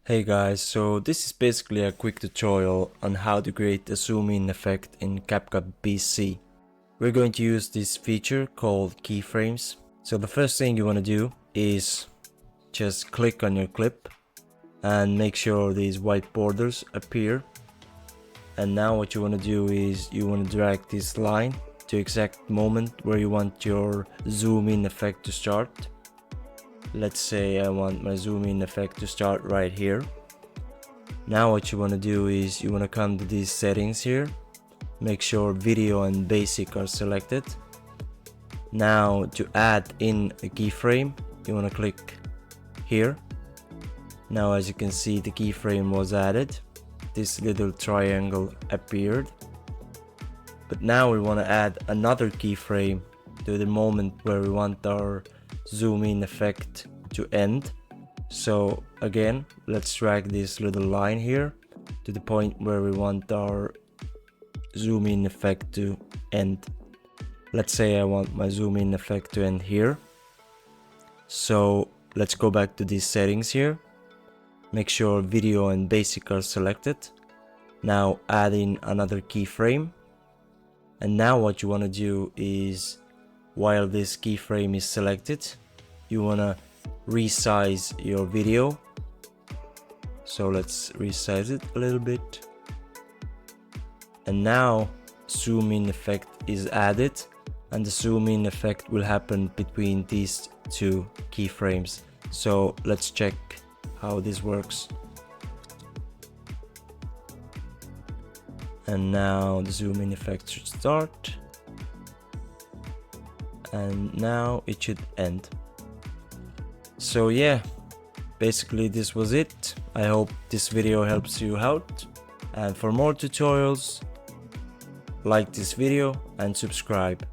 Hey guys, so this is basically a quick tutorial on how to create a zoom in effect in CapCut PC. We're going to use this feature called keyframes. So the first thing you want to do is just click on your clip and make sure these white borders appear. And now what you want to do is you want to drag this line to exact moment where you want your zoom in effect to start. Let's say I want my zoom in effect to start right here. Now what you want to do is you want to come to these settings here. Make sure video and basic are selected. Now to add in a keyframe, you want to click here. Now as you can see, the keyframe was added. This little triangle appeared. But now we want to add another keyframe to the moment where we want our zoom in effect to end. So again, let's drag this little line here to the point where we want our zoom in effect to end. Let's say I want my zoom in effect to end here. So let's go back to these settings here. Make sure video and basic are selected. Now add in another keyframe. And now what you want to do is, while this keyframe is selected, you want to resize your video. So let's resize it a little bit. And now zoom in effect is added, and the zoom in effect will happen between these two keyframes. So let's check how this works. And now the zoom in effect should start, and now it should end. So yeah, basically this was it. I hope this video helps you out, and for more tutorials, like this video and subscribe.